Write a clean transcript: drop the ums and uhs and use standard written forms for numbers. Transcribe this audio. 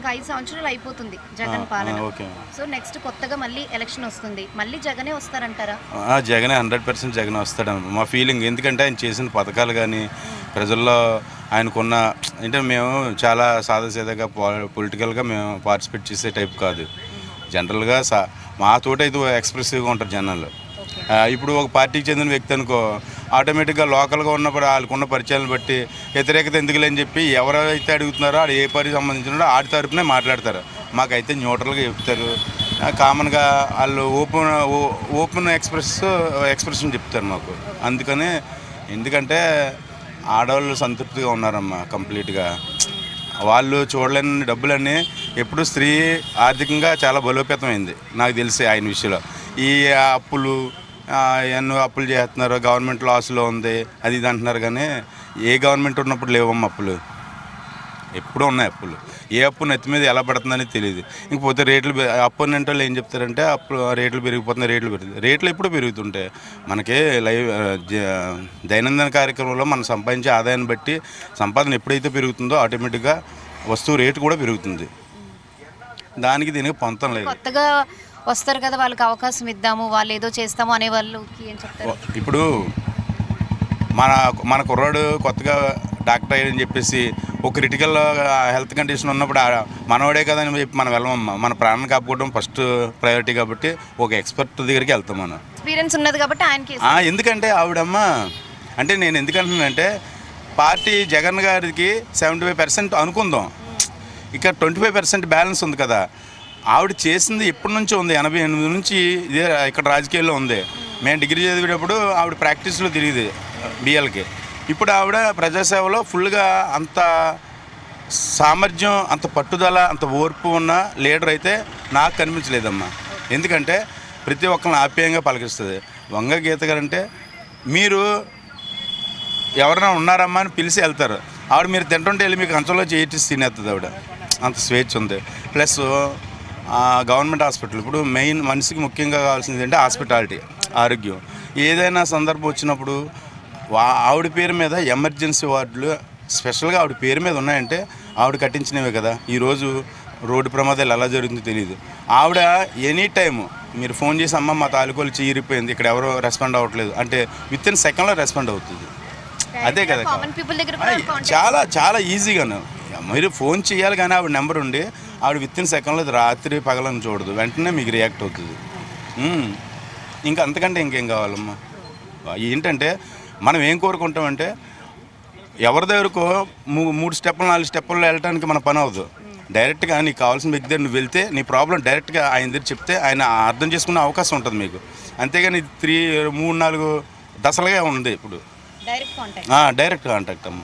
ఇంకా 5 సంవత్సరాలు అయిపోతుంది జగన్ పాలన. సో నెక్స్ట్ కొత్తగా మళ్ళీ ఎలక్షన్ వస్తుంది, మళ్ళీ జగనే వస్తారంటారా? జగనే 100% జగనే వస్తాడన్న మా ఫీలింగ్. ఎందుకంటే ఆయన చేసిన పథకాలు కానీ ప్రజల్లో ఆయనకున్న అంటే మేము చాలా సాదాసీదాగా పొలిటికల్గా మేము పార్టిసిపేట్ చేసే టైప్ కాదు. జనరల్గా మాతోటి అయితే ఎక్స్ప్రెసివ్గా ఉంటారు జనాలు. ఇప్పుడు ఒక పార్టీకి చెందిన వ్యక్తి అనుకో ఆటోమేటిక్గా లోకల్గా ఉన్నప్పుడు వాళ్ళకున్న పరిచయాలను బట్టి వ్యతిరేకత ఎందుకులేని చెప్పి ఎవరైతే అడుగుతున్నారో ఆడు ఏ పార్టీకి సంబంధించినాడో ఆడి తరపునే మాట్లాడతారు. మాకైతే న్యూట్రల్గా చెప్తారు. కామన్గా వాళ్ళు ఓపెన్ ఎక్స్ప్రెషన్ చెప్తారు మాకు. అందుకని ఎందుకంటే ఆడవాళ్ళు సంతృప్తిగా ఉన్నారమ్మా కంప్లీట్గా. వాళ్ళు చూడలేని డబ్బులన్నీ ఎప్పుడు స్త్రీ ఆర్థికంగా చాలా బలోపేతమైంది నాకు తెలిసి ఆయన విషయంలో. ఈ అప్పులు ఎన్నో అప్పులు చేస్తున్నారు, గవర్నమెంట్ లాస్లో ఉంది అది ఇది అంటున్నారు. కానీ ఏ గవర్నమెంట్ ఉన్నప్పుడు లేవమ్మా అప్పులు, ఎప్పుడూ ఉన్నాయి అప్పులు. ఏ అప్పు నెత్తి మీద ఎలా పడుతుందని తెలియదు. ఇంకపోతే రేట్లు అపోనెంట్ వాళ్ళు ఏం చెప్తారంటే అప్పు రేట్లు పెరిగిపోతున్నాయి, రేట్లు ఎప్పుడు పెరుగుతుంటాయి. మనకి దైనందిన కార్యక్రమంలో మనం సంపాదించే ఆదాయాన్ని బట్టి సంపాదన ఎప్పుడైతే పెరుగుతుందో ఆటోమేటిక్గా వస్తువు రేటు కూడా పెరుగుతుంది. దానికి దీనికి పొంతం లేదు. కొత్తగా వస్తారు కదా, వాళ్ళకి అవకాశం ఇద్దాము, వాళ్ళు ఏదో చేస్తాము అనే వాళ్ళకి ఏం చెప్తారు? ఇప్పుడు మన కుర్రాడు కొత్తగా డాక్టర్ అయ్యని చెప్పేసి ఒక క్రిటికల్ హెల్త్ కండిషన్ ఉన్నప్పుడు మనవాడే కదా అని చెప్పి మనం వెళ్ళమమ్మా. మన ప్రాణం కాపాడుకోవడం ఫస్ట్ ప్రయారిటీ కాబట్టి ఒక ఎక్స్పర్ట్ దగ్గరికి వెళ్తాం మనం. ఎక్స్పీరియన్స్ ఉన్నది కాబట్టి ఆయనకి. ఎందుకంటే ఆవిడమ్మ అంటే నేను ఎందుకంటున్నానంటే పార్టీ జగన్ గారికి 75% అనుకుందాం, ఇక్కడ 25% బ్యాలెన్స్ ఉంది కదా. ఆవిడ చేసింది ఎప్పటి నుంచో ఉంది, 88 నుంచి ఇదే ఇక్కడ రాజకీయాల్లో ఉంది. మేము డిగ్రీ చదివేటప్పుడు ఆవిడ ప్రాక్టీస్లో తిరిగింది బిఎల్కి. ఇప్పుడు ఆవిడ ప్రజాసేవలో ఫుల్గా అంత సామర్థ్యం, అంత పట్టుదల, అంత ఓర్పు ఉన్న లీడర్ అయితే నాకు కనిపించలేదమ్మా. ఎందుకంటే ప్రతి ఒక్కరిని ఆప్యాయంగా పలకిస్తుంది. వంగ గీత గారంటే మీరు ఎవరైనా ఉన్నారమ్మా అని పిలిచి వెళ్తారు. ఆవిడ మీరు తింటుంటే వెళ్ళి మీకు కంచంలో చేసి తినేస్తుంది ఆవిడ. అంత స్వేచ్ఛ ఉంది. ప్లస్ గవర్నమెంట్ హాస్పిటల్ ఇప్పుడు మెయిన్ మనిషికి ముఖ్యంగా కావాల్సింది ఏంటంటే హాస్పిటాలిటీ, ఆరోగ్యం. ఏదైనా సందర్భం వచ్చినప్పుడు ఆవిడ పేరు మీద ఎమర్జెన్సీ వార్డులు స్పెషల్గా ఆవిడ పేరు మీద ఉన్నాయంటే ఆవిడ కట్టించినవే కదా. ఈరోజు రోడ్డు ప్రమాదాలు ఎలా జరుగుతుందో తెలియదు. ఆవిడ ఎనీ టైము మీరు ఫోన్ చేసి అమ్మ మా తాలూకోలు చీరిపోయింది, ఇక్కడ ఎవరో రెస్పాండ్ అవ్వట్లేదు అంటే వితిన్ సెకండ్లో రెస్పాండ్ అవుతుంది. అదే కదా చాలా చాలా ఈజీగాను మీరు ఫోన్ చేయాలి. కానీ ఆవిడ నెంబర్ ఉండి ఆవిడ వితిన్ సెకండ్లో రాత్రి పగలని చూడదు, వెంటనే మీకు రియాక్ట్ అవుతుంది. ఇంకా అంతకంటే ఇంకేం కావాలమ్మా. ఏంటంటే మనం ఏం కోరుకుంటామంటే ఎవరి దగ్గరకో 3 స్టెప్పులు 4 స్టెప్పుల్లో వెళ్ళడానికి మన పని అవ్వదు. డైరెక్ట్గా నీకు కావాల్సిన వ్యక్తి దగ్గర నువ్వు వెళ్తే నీ ప్రాబ్లం డైరెక్ట్గా ఆయన దగ్గర చెప్తే ఆయన అర్థం చేసుకునే అవకాశం ఉంటుంది మీకు. అంతేగాని 3-4 దశలుగా ఉంది ఇప్పుడు డైరెక్ట్ కాంటాక్ట్ అమ్మ.